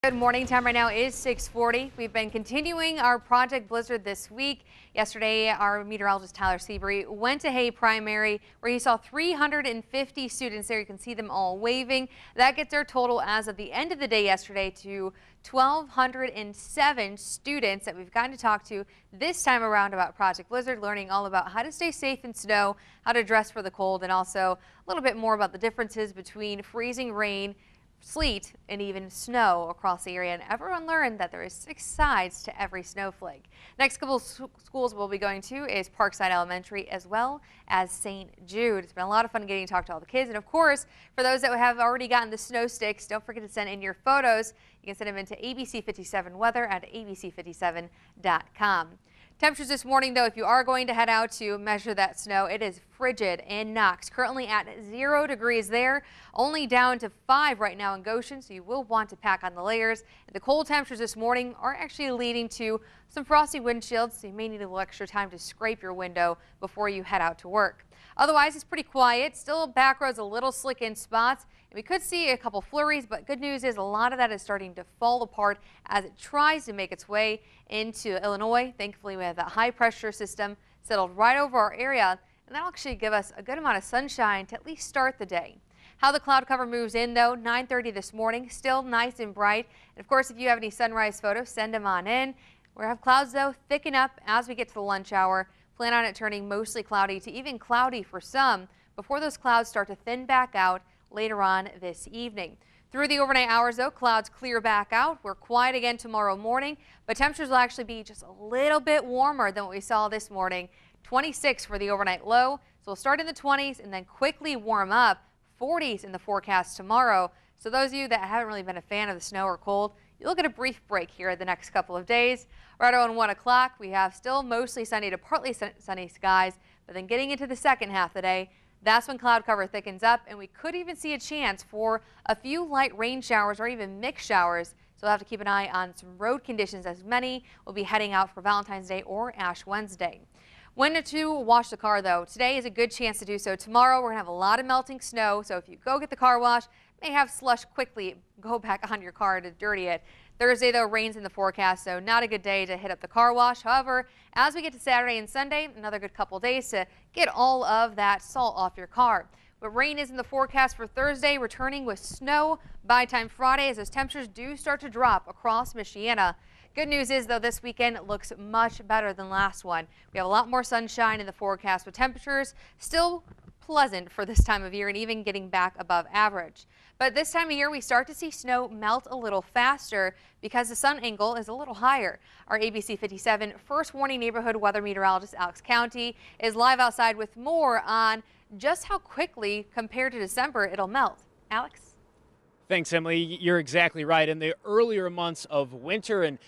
Good morning. Time right now is 6:40. We've been continuing our Project Blizzard this week. Yesterday, our meteorologist Tyler Seabury went to Hay Primary where he saw 350 students there. You can see them all waving. That gets our total as of the end of the day yesterday to 1,207 students that we've gotten to talk to this time around about Project Blizzard, learning all about how to stay safe in snow, how to dress for the cold, and also a little bit more about the differences between freezing rain, sleet, and even snow across the area. And everyone learned that there is 6 sides to every snowflake. Next couple of schools we'll be going to is Parkside Elementary as well as St. Jude. It's been a lot of fun getting to talk to all the kids. And of course, for those that have already gotten the snow sticks, don't forget to send in your photos. You can send them into ABC57 Weather at abc57.com. Temperatures this morning, though, if you are going to head out to measure that snow, it is frigid in Knox. Currently at 0 degrees there, only down to 5 right now in Goshen, so you will want to pack on the layers. And the cold temperatures this morning are actually leading to some frosty windshields, so you may need a little extra time to scrape your window before you head out to work. Otherwise, it's pretty quiet. Still back roads a little slick in spots. And we could see a couple flurries, but good news is a lot of that is starting to fall apart as it tries to make its way into Illinois. Thankfully, we have that high pressure system settled right over our area, and that'll actually give us a good amount of sunshine to at least start the day. How the cloud cover moves in, though, 9:30 this morning, still nice and bright. And of course, if you have any sunrise photos, send them on in. We'll have clouds, though, thicken up as we get to the lunch hour. Plan on it turning mostly cloudy to even cloudy for some before those clouds start to thin back out later on this evening. Through the overnight hours, though, clouds clear back out. We're quiet again tomorrow morning, but temperatures will actually be just a little bit warmer than what we saw this morning. 26 for the overnight low, so we'll start in the 20s and then quickly warm up. 40s in the forecast tomorrow. So those of you that haven't really been a fan of the snow or cold, you'll get a brief break here the next couple of days. Right around 1 o'clock, we have still mostly sunny to partly sunny skies, but then getting into the second half of the day, that's when cloud cover thickens up, and we could even see a chance for a few light rain showers or even mixed showers. So we'll have to keep an eye on some road conditions, as many will be heading out for Valentine's Day or Ash Wednesday. When to wash the car, though, today is a good chance to do so. Tomorrow we're going to have a lot of melting snow, so if you go get the car washed, may have slush quickly go back on your car to dirty it. Thursday, though, rains in the forecast, so not a good day to hit up the car wash. However, as we get to Saturday and Sunday, another good couple days to get all of that salt off your car. But rain is in the forecast for Thursday, returning with snow by time Friday as those temperatures do start to drop across Michiana. Good news is, though, this weekend looks much better than last one. We have a lot more sunshine in the forecast with temperatures still pleasant for this time of year and even getting back above average. But this time of year, we start to see snow melt a little faster because the sun angle is a little higher. Our ABC 57 First Warning Neighborhood weather meteorologist Alex County is live outside with more on just how quickly compared to December it'll melt. Alex? Thanks, Emily. You're exactly right. In the earlier months of winter and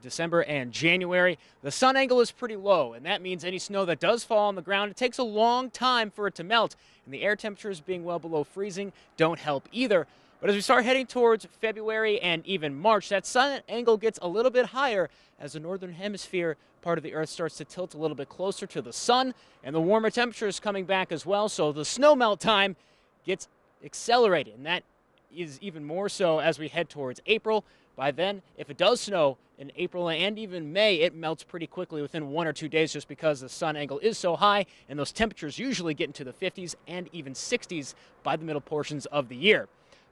December and January, the sun angle is pretty low, and that means any snow that does fall on the ground, it takes a long time for it to melt, and the air temperatures being well below freezing don't help either. But as we start heading towards February and even March, that sun angle gets a little bit higher as the northern hemisphere part of the earth starts to tilt a little bit closer to the sun, and the warmer temperatures coming back as well, so the snow melt time gets accelerated, and that is even more so as we head towards April. By then, if it does snow in April and even May, it melts pretty quickly within 1 or 2 days just because the sun angle is so high, and those temperatures usually get into the 50s and even 60s by the middle portions of the year.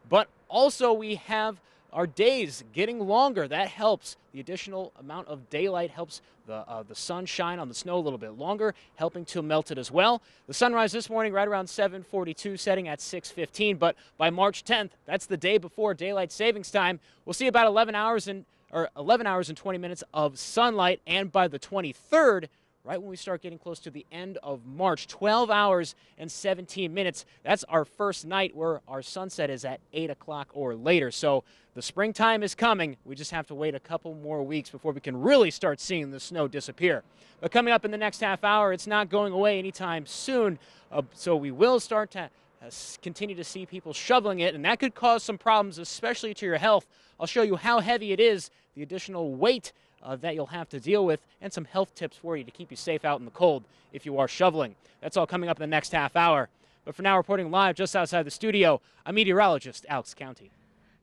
But also we have our days getting longer. That helps. The additional amount of daylight helps the sun shine on the snow a little bit longer, helping to melt it as well. The sunrise this morning right around 7:42, setting at 6:15. But by March 10th, that's the day before daylight savings time, we'll see about 11 hours and 20 minutes of sunlight. And by the 23rd, right when we start getting close to the end of March, 12 hours and 17 minutes. That's our first night where our sunset is at 8 o'clock or later. So the springtime is coming. We just have to wait a couple more weeks before we can really start seeing the snow disappear. But coming up in the next half hour, it's not going away anytime soon. So we will start to continue to see people shoveling it, and that could cause some problems, especially to your health. I'll show you how heavy it is, the additional weight that you'll have to deal with, and some health tips for you to keep you safe out in the cold if you are shoveling. That's all coming up in the next half hour. But for now, reporting live just outside the studio, I'm meteorologist Alex County.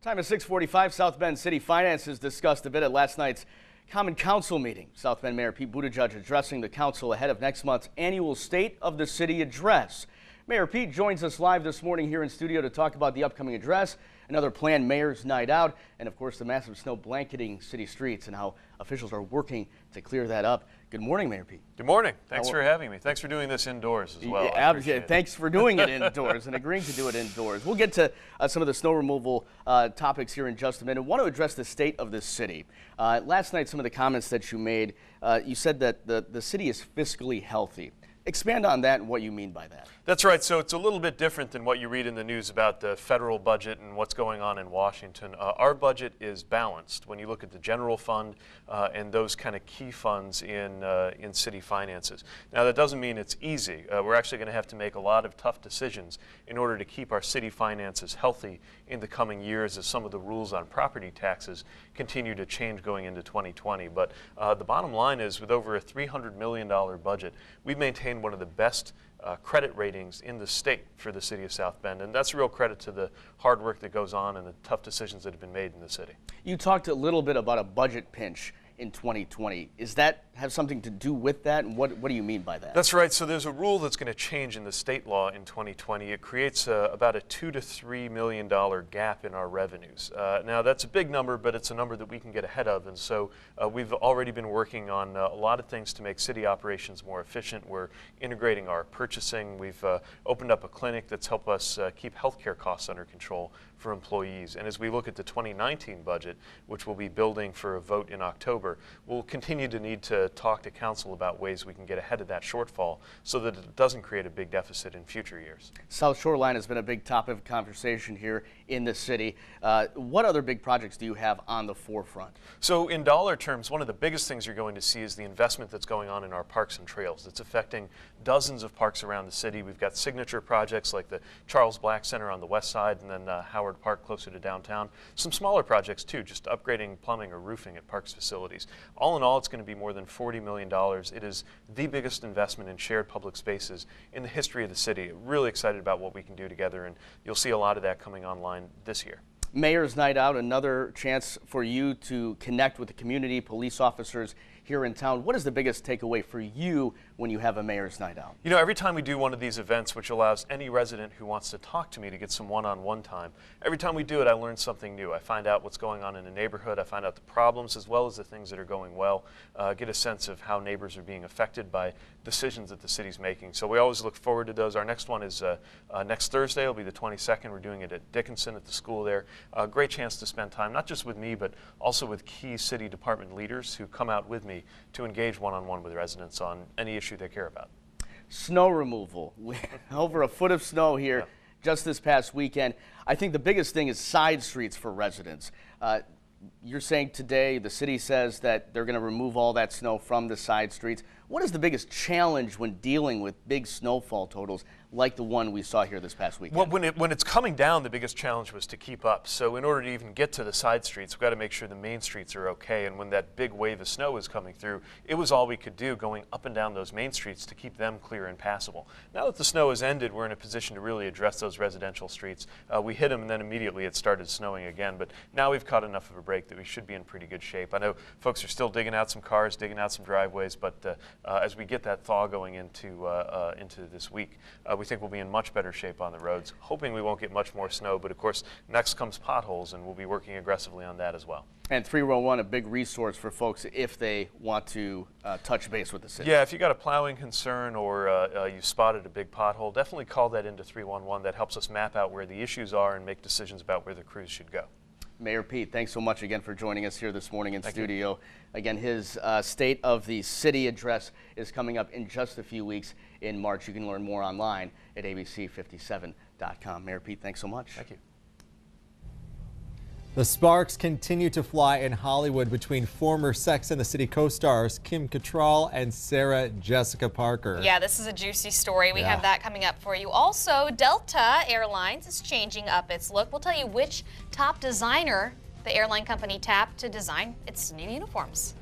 Time is 6:45. South Bend City Finances discussed a bit at last night's Common Council meeting. South Bend Mayor Pete Buttigieg addressing the council ahead of next month's annual State of the City address. Mayor Pete joins us live this morning here in studio to talk about the upcoming address, another planned Mayor's Night Out, and of course the massive snow blanketing city streets and how officials are working to clear that up. Good morning, Mayor Pete. Good morning. Thanks for having me. Thanks for doing this indoors as well. Yeah, thanks for doing it indoors and agreeing to do it indoors. We'll get to some of the snow removal topics here in just a minute. I want to address the state of the city. Last night, some of the comments that you made, you said that the city is fiscally healthy. Expand on that and what you mean by that. That's right. So it's a little bit different than what you read in the news about the federal budget and what's going on in Washington. Our budget is balanced when you look at the general fund and those kind of key funds in city finances. Now, that doesn't mean it's easy. We're actually going to have to make a lot of tough decisions in order to keep our city finances healthy in the coming years as some of the rules on property taxes continue to change going into 2020. But the bottom line is, with over a $300 million budget, we've maintained one of the best credit ratings in the state for the city of South Bend, and that's a real credit to the hard work that goes on and the tough decisions that have been made in the city. You talked a little bit about a budget pinch in 2020. Does that have something to do with that, and what do you mean by that? That's right. So there's a rule that's going to change in the state law in 2020. It creates about a $2 to $3 million gap in our revenues. Now, that's a big number, but it's a number that we can get ahead of, and so we've already been working on a lot of things to make city operations more efficient. We're integrating our purchasing. We've opened up a clinic that's helped us keep healthcare costs under control for employees. And as we look at the 2019 budget, which we'll be building for a vote in October, we'll continue to need to talk to council about ways we can get ahead of that shortfall so that it doesn't create a big deficit in future years. South Shoreline has been a big topic of conversation here in the city. What other big projects do you have on the forefront? So in dollar terms, one of the biggest things you're going to see is the investment that's going on in our parks and trails. It's affecting dozens of parks around the city. We've got signature projects like the Charles Black Center on the west side and then Howard Park closer to downtown. Some smaller projects too, just upgrading plumbing or roofing at parks facilities. All in all, it's going to be more than $40 million. It is the biggest investment in shared public spaces in the history of the city. Really excited about what we can do together, and you'll see a lot of that coming online this year. Mayor's Night Out, another chance for you to connect with the community, police officers here in town. What is the biggest takeaway for you when you have a Mayor's Night Out? You know, every time we do one of these events, which allows any resident who wants to talk to me to get some one-on-one time, every time we do it, I learn something new. I find out what's going on in the neighborhood. I find out the problems as well as the things that are going well, get a sense of how neighbors are being affected by decisions that the city's making. So we always look forward to those. Our next one is next Thursday. It'll be the 22nd. We're doing it at Dickinson at the school there. A great chance to spend time, not just with me, but also with key city department leaders who come out with me to engage one-on-one with residents on any issue they care about. Snow removal. Over a foot of snow here just this past weekend. I think the biggest thing is side streets for residents. You're saying today the city says that they're going to remove all that snow from the side streets. What is the biggest challenge when dealing with big snowfall totals like the one we saw here this past weekend? Well, when it's coming down, the biggest challenge was to keep up. So in order to even get to the side streets, we've got to make sure the main streets are okay. And when that big wave of snow was coming through, it was all we could do going up and down those main streets to keep them clear and passable. Now that the snow has ended, we're in a position to really address those residential streets. We hit them and then immediately it started snowing again. But now we've caught enough of a break that we should be in pretty good shape. I know folks are still digging out some cars, digging out some driveways, but as we get that thaw going into this week, we think we'll be in much better shape on the roads, hoping we won't get much more snow, but of course next comes potholes and we'll be working aggressively on that as well. And 311, a big resource for folks if they want to touch base with the city. Yeah, if you got a plowing concern or you spotted a big pothole, definitely call that into 311. That helps us map out where the issues are and make decisions about where the crews should go. Mayor Pete, thanks so much again for joining us here this morning in studio. Again, his State of the City address is coming up in just a few weeks in March. You can learn more online at abc57.com. Mayor Pete, thanks so much. Thank you. The sparks continue to fly in Hollywood between former Sex and the City co-stars Kim Cattrall and Sarah Jessica Parker. Yeah, this is a juicy story. We have that coming up for you. Also, Delta Airlines is changing up its look. We'll tell you which top designer the airline company tapped to design its new uniforms.